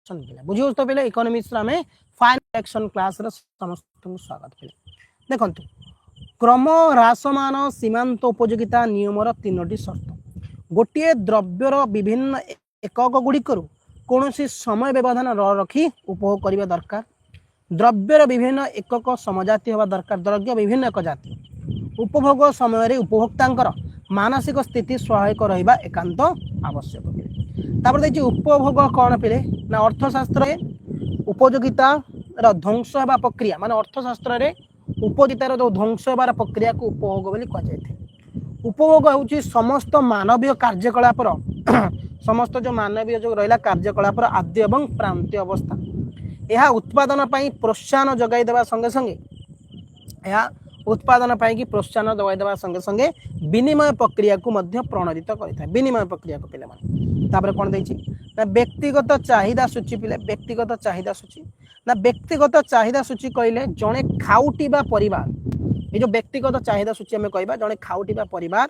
पिले बुझी तो पिले इकोनॉमिक्स आम फाइनल एक्शन क्लास समस्त स्वागत पिले देखु क्रम ह्रासमान सीमांत उपयोगिता नियमर 3टी शर्त गोटे द्रव्यर विभिन्न एकक गुड़िकर कौन समय व्यवधान रखी उपभोग करने दरकार द्रव्यर विभिन्न एकक समजाति होगा दरकार द्रव्य विभिन्न एक जाति उपभोग समय उपभोक्ता मानसिक स्थिति सहायक रहा एकांत आवश्यक तापर देखिए उपभोग कौन पिले ना अर्थशास्त्र उपयोगिता ध्वंस होगा प्रक्रिया माने अर्थशास्त्र उपयोगितार जो ध्वंस होबार प्रक्रिया को उपभोग बोली कहुए उपभोग हूँ समस्त मानवीय कार्यकलापर समस्त जो मानवीय जो रहा कार्यकलापर आद्य एवं प्रांतीय अवस्था यह उत्पादन प्रोत्साहन जगाई देवा संगे संगे यह उत्पादन पाई प्रोत्साहन दवाई देवा संगे संगे विनिमय प्रक्रिया को मध्य प्रणोदित करता है विनिमय प्रक्रिया को पे कौन देखिए ना व्यक्तिगत चाहिदा सूची पिले व्यक्तिगत चाहिदा सूची ना व्यक्तिगत चाहिदा सूची कहले जड़े खाउटिबा परिवार ये जो व्यक्तिगत चाहिदा सूची आम कह जड़े खाउटिबा परिवार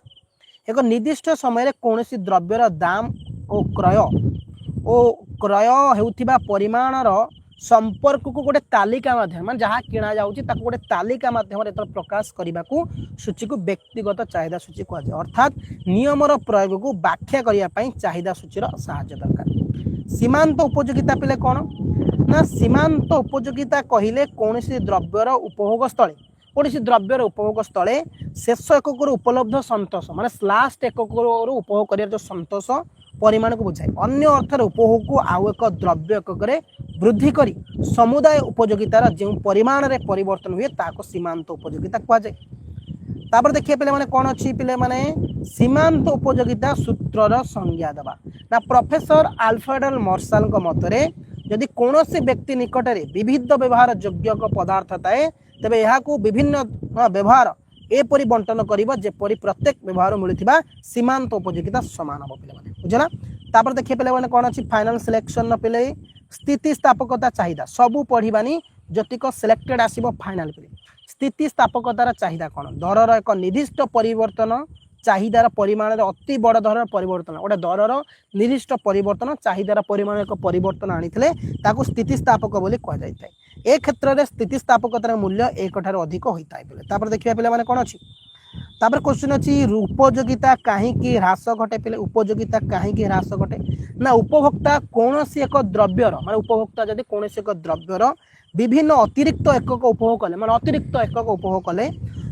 एक निर्दिष्ट समय कौन द्रव्यर दाम और क्रय होउथिबा परिमाणर संपर्क को गोटे तालिका माध्यम मान जहाँ किणा जाऊँगी गोटे तालिका माध्यम प्रकाश करने को सूची को व्यक्तिगत चाहिदा सूची कहुए अर्थात नियमर प्रयोग को व्याख्या करने चाहिदा सूचीर साहाय्य दरकार सीमांत उपयोगिता पिले कौन ना सीमांत उपयोगिता कहले कौन द्रव्यर उपभोग स्थले कौन द्रव्यर उपभोग स्थले शेष एकक उपलब्ध संतोष माने लास्ट एकक उपभोग कर जो संतोष परिमाण को बुझाए अन्य अर्थर उपभोग को आउ एक द्रव्य एकक वृद्धि करी समुदाय उपयोगितार जो परिमाण रे परिवर्तन हुए ताको सीमांत उपयोगिता कहुए तापर देखिए पे मैंने कौन अच्छी पे मैंने सीमांत उपयोगिता सूत्रर संज्ञा देवा ना प्रोफेसर आल्फ्रेड मार्शल मतरे यदि कौन व्यक्ति निकट में विविध व्यवहार योग्य पदार्थ थाए तेबे यहाँ विभिन्न व्यवहार एपरी बंटन करपरी प्रत्येक व्यवहार मिलूँ सीमांत उपयोगिता सामान हम पे बुझला तापर देखिए पे मैंने कौन अच्छी फाइनाल सिलेक्शन पे स्थितिस्थापकता चाहिदा सबू पढ़ानी जतिक सिलेक्टेड आसो फाइनाल पे स्थितिस्थापकतार चाहिदा कौन दरर एक निर्दिष्ट परिवर्तन चाहिदार परिमाण अति बड़ दर परिवर्तन गोटे दरर निर्दिष्ट परिवर्तन चाहिदार परिमाण एक परिवर्तन आनी स्थितिस्थापक बोली कहुए ए क्षेत्र में स्थितिस्थापकतार मूल्य एक ठार अधिक होता है देखिए पे मैंने कौन अच्छी तापर क्वेश्चन अच्छी उपयोगिता कहीं ह्रास घटे पे उपयोगिता कहीं ह्रास घटे ना उपभोक्ता कौन एक द्रव्यर मान उपभोक्ता जब कौन एक द्रव्यर विभिन्न अतिरिक्त एकक उपभोग कले मान अतिरिक्त एकक उपभोग कले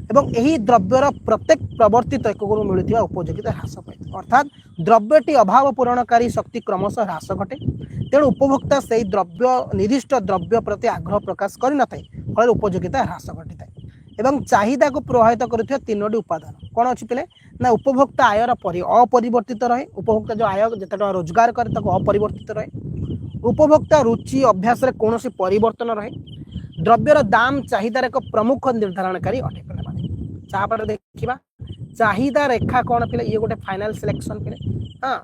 एवं यही द्रव्यर प्रत्येक प्रवर्तित एकक मिलूँ उपयोगिता ह्रास पाई अर्थात द्रव्यटी अभाव पूरणकारी शक्ति क्रमशः ह्रास घटे तेणु उपभोक्ता से द्रव्य निर्दिष्ट द्रव्य प्रति आग्रह प्रकाश करन फल उपयोगिता ह्रास घटी था एवं चाहिदा को प्रभावित करुवा 3टी उपादान कौन अच्छी पे ना उपभोक्ता आयर अपरिवर्तित रहे उपभोक्ता जो आय जिते रोजगार करे अपरिवर्तित रहे उपभोक्ता रुचि अभ्यास रे कौन परिवर्तन रहे द्रव्यर दाम चाहिदार एक प्रमुख निर्धारणकारी अटे पे देखा चाहिदा रेखा कौन पे ये गोटे फाइनाल सिलेक्शन पे हाँ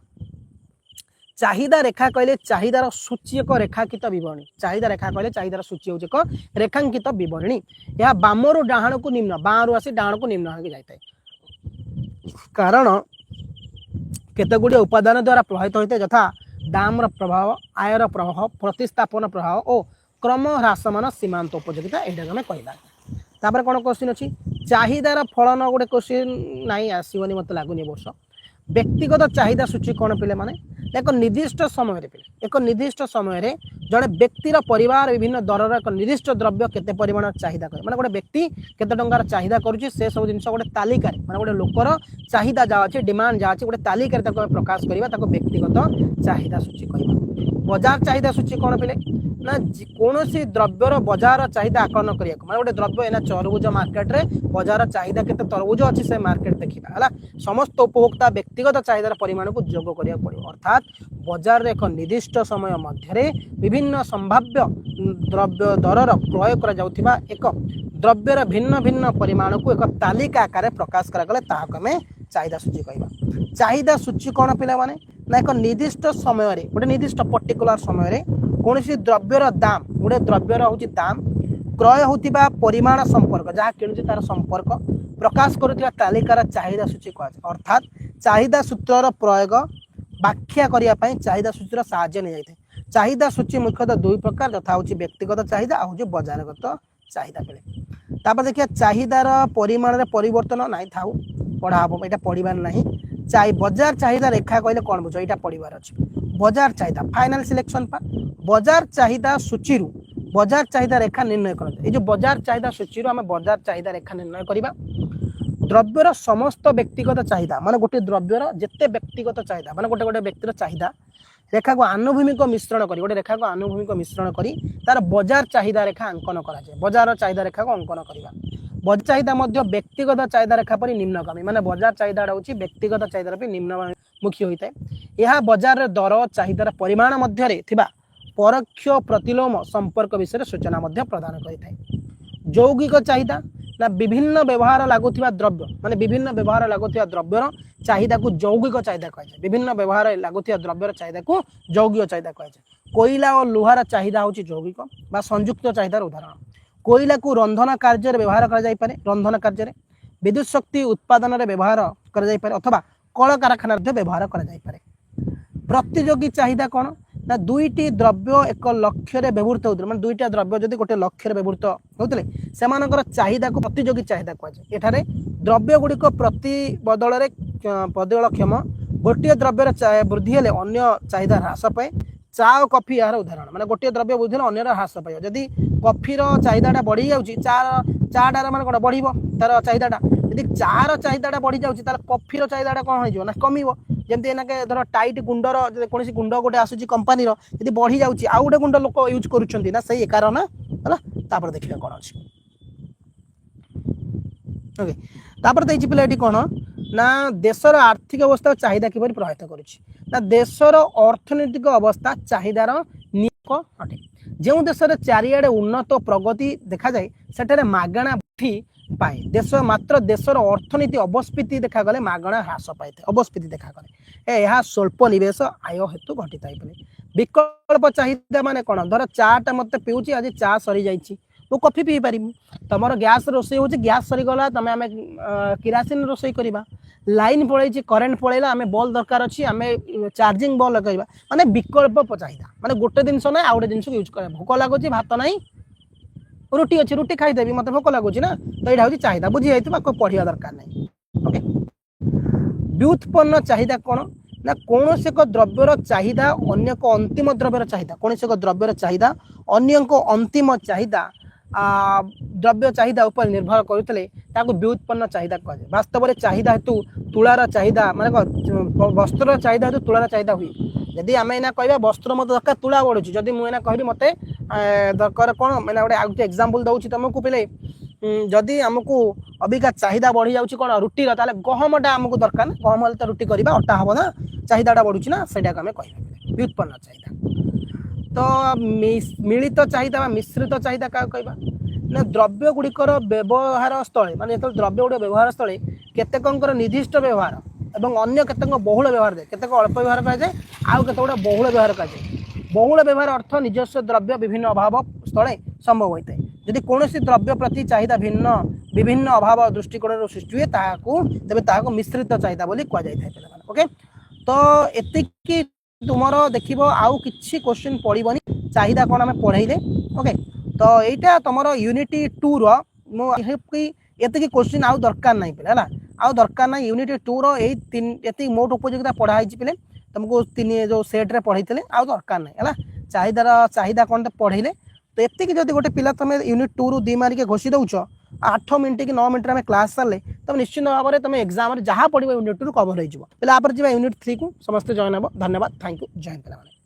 चाहिदा रेखा कहले चाहिदार सूची एक रेखांकित बरणी चाहिदा रेखा कहले चाहिदार सूची होची एक रेखांकित बरणी यह बामरु डाहाण को निम्न बाँरु आसी डाहाण को निम्न होगी जाए कारण केते गुड़िए उपादान द्वारा प्रभावित होता है यथा दाम प्रभाव आयर प्रभाव प्रतिस्थापन प्रभाव और क्रम ह्रासमान सीमांत उपयोगिता यहाँ आम कहला तापर कौन क्वेश्चन अच्छी चाहिदार फलन गोटे क्वेश्चन नाई आसोनी मत लगुनि वर्ष व्यक्तिगत चाहिदा सूची कौन पे माने एक निर्दिष्ट समय एक निर्दिष्ट समय जड़े व्यक्तिर परिवार विभिन्न दरर एक निर्दिष्ट द्रव्य केते परिमाण चाहिदा करे माने गोटे व्यक्ति केते टंकार चाहिदा करुछि से सब जिनिस गोटे तालिका माने गोटे लोकर चाहिदा जा अछि डिमांड जा अछि गोटे तालिका ताको प्रकाश करबा ताको व्यक्तिगत चाहिदा सूची कहबा बाजार चाहिदा सूची कौन पे ना कौन द्रव्यर बाजार चाहिदा आकलन करिया माने गोटे द्रव्य एना तरबुज मार्केट रे बाजार चाहिदा केते तरबुज अछि से मार्केट देखिबा हला समस्त उपभोक्ता व्यक्तिगत चाहिदार परिमाण को जोग करिया पड़िबो अर्थात बाजार रे एक निर्दिष्ट समय मध्य विभिन्न संभाव्य द्रव्य दरर क्रय करा जाउथिबा एक द्रव्यर भिन्न भिन्न परिमाण को एक तालिका आकार प्रकाश करागले ताहाक हमें चाहिदा सूची कहबा चाहिदा सूची कौन पे माने ना एक निर्दिष्ट समय गोटे निर्दिष्ट पर्टिकुलर समय कौन द्रव्यर दाम गोटे द्रव्यर हूँ दाम क्रय होता परिमाण संपर्क जहाँ किणुची तार संपर्क प्रकाश करुवा तालिकार चाहिदा सूची कह अर्थात चाहिदा सूत्रर प्रयोग व्याख्या करने चाहिदा सूचीर साहाय्य नहीं जाए चाहिदा सूची मुख्यतः दुई प्रकार तथा हूँ व्यक्तिगत चाहिदा आ हूँ बजारगत चाहिदा बेले तापर देखिए चाहिदार परिमाण में परिवर्तन नाई था पढ़ा हम यहाँ पढ़ार ना बजार चाहिदा रेखा कहले कौन बुझ यहाँ पढ़ार अच्छे बजार चाहिदा फाइनाल सिलेक्शन पा बजार चाहिदा सूची बजार चाहिदा रेखा निर्णय कर जो बजार चाहिदा सूची आम बजार चाहिदा रेखा निर्णय करवा द्रव्यर समस्त व्यक्तिगत चाहिदा माने गोटे द्रव्यर जिते व्यक्तिगत चाहिदा माने गोटे गोटे व्यक्तिर चाहिदा रेखा को आनुभूमिक मिश्रण करी गोटे रेखा को आनुभूमिक मिश्रण करी तार बजार चाहिदा रेखा अंकन करा जाए बजार चाहिदा रेखा को अंकन करवा बजार चाहिदा मध्य व्यक्तिगत चाहिदा रेखा पर निम्नगामी माने बजार चाहिदा होची व्यक्तिगत चाहिदा पर निम्नमुखी होता है यह बजार दर चाहिदार परिमाण मध्य थिबा परोक्ष प्रतिलोम संपर्क विषय सूचना मध्य प्रदान करिथाय यौगिक चाहिदा ना विभिन्न व्यवहार लगुवा द्रव्य माने विभिन्न व्यवहार लगुवा द्रव्यर चाहिदा को यौगिक चाहिदा कहुए विभिन्न व्यवहार लगुवा द्रव्यर चाहिदा को यौगिक चाहिदा कहुए कोयला और लुहार चाहिदा हूँ यौगिक बा संयुक्त चाहिदार उदाहरण कोयला को रंधन कार्य व्यवहार कर रंधन कार्य विद्युत शक्ति उत्पादन व्यवहार कर अथवा कल कारखाना व्यवहार कर प्रतियोगी चाहिदा कौन ना दुईटी द्रव्य एक लक्ष्य व्यवहृत होते मैं दुईटा द्रव्य जब गोटे लक्ष्य व्यवहृत होते से चाहिदा को प्रतियोगी चाहिदा कहुए एठारे द्रव्य गुड़िक प्रति बदलक्षम गोटे द्रव्यर वृद्धि हेले अन्य चाहिदा ह्रास पाए चा और कॉफी यार उदाहरण माने गोटे द्रव्य वृद्धि अन्य ह्रास पाए जदि कॉफीर चाहिदा बढ़ी जाऊँगी चाटार मान कौन बढ़ तार चाहिदा यदि चार चाहिदा बढ़ी जाऊँगी तार कॉफीर चाहिदा कौन हो कमिव जमती एनाके धर टाइट गुंडर कौन गुंड गोटे आसूँ कंपानी यदि बढ़ी जाऊँगी आउ गोटे गुंड लोक यूज करुँच कारण है देखिए कौन अच्छे ओके तापर देखिए पिला कौन ना देशर आर्थिक अवस्था चाहिदा किपर प्रभावित करुच्ची ना देशर अर्थनैतिक अवस्था चाहिदार नियम अटे जो देश चारिआडे उन्नत प्रगति देखा जाए सेठारे मागणा बृद्धि पाए देश मात्र देशर अर्थनीति अवस्फीति देखा गले मागणा ह्रास पाए अवस्फीति देखा गले यह स्वल्प निवेश आय हेतु घटी थाई विकल्प चाहिदा माने कौन धर चाटा मत पीऊँगी आज चा सरी जाइए वो कॉफी पी पारि तुम गैस रोसे हो गैस सरीगला तुम आम किरासिन रोसे करवा लाइन पड़े करेन्ट पड़ेगा आम बल्ब दरकार अच्छी आम चार्जिंग बल्ब लगे माने विकल्प चाहिदा माने गोटे जिनस ना आउ गोटे जिनस यूज कर भोक लगुच भात ना रुटी अच्छी रुटी खाईदेवी मत भोक लगुच ना तो यहाँ हूँ चाहिदा बुझी जाइए पढ़ा दरकार नहीं ओके व्युत्पन्न चाहिदा कौन ना कौन एक द्रव्यर चाहिदा अन्य को अंतिम द्रव्यर चाहिदा कौन एक द्रव्यर चाहिदा अन्य को अंतिम चाहिदा द्रव्य चाहिदा उपर निर्भर करते व्युत्पन्न चाहिदा कहुए वास्तव में चाहिदा हेतु तुलार चाहिदा माने वस्त्र चाहिदा हेतु तुलार चाहिदा हुए जदि आम एना कह वस्त्र मत दरकार तुला बढ़ुँ जदि मुझे कहली मत दरकार कौन मैंने गोटे आगे एग्जांपल दूसरी तुमको पे जदि आमको अबिका चाहिदा बढ़ी जाऊँगी कौन रुटीर ताले गहमटा आमको दरकार ना गहम तो रुटी करवा अटा हम ना चाहिदाटा बढ़ुची ना से आम कह व्युत्पन्न चाहिदा तो मिलित चाहिदा मिश्रित चाहिदा क्या कहवा ना द्रव्य गुड़िकर व्यवहार स्थले माने जो द्रव्य गुड़ व्यवहार स्थले केतेकर निर्दिष्ट व्यवहार और अन्य केतेक बहुल व्यवहार जाए केतेक अल्प व्यवहार कराए आउ केते गुड़ा बहुल व्यवहार कराए बहुल व्यवहार अर्थ निजस्व द्रव्य विभिन्न अभाव स्थले संभव होता है यदि कौन द्रव्य प्रति चाहिदा भिन्न विभिन्न अभाव दृष्टिकोण सृष्टि हुए तेज मिश्रित चाहिदा बोली कहुए ओके तो एतिकी तुमर देख आउ कि क्वेश्चन पड़ोनी चाहिदा कौन आम पढ़ेले ओके तो यहाँ तुम यूनिटी 2 ये क्वेश्चन आउ दरकार नहीं पे है आउ दरकार ना यूनिटी 2 री मोट उपयोगिता पढ़ाई पे तुमको तीन जो सेट्रे पढ़े आउ दरकार नहीं है चाहिदा कौन पढ़ेले तो ये जब गोटे पिला तुम यूनिट 2 रू 2 मारिक घोषी दौच 8 मिनट कि 9 मिनट में क्लास सारे तुम निश्चित भाव में तुम एग्जाम जहाँ पढ़ो यूनिट 2 कवर हो यूनिट 3 को समस्त जॉइन हे धन्यवाद थैंक यू जॉइन पे।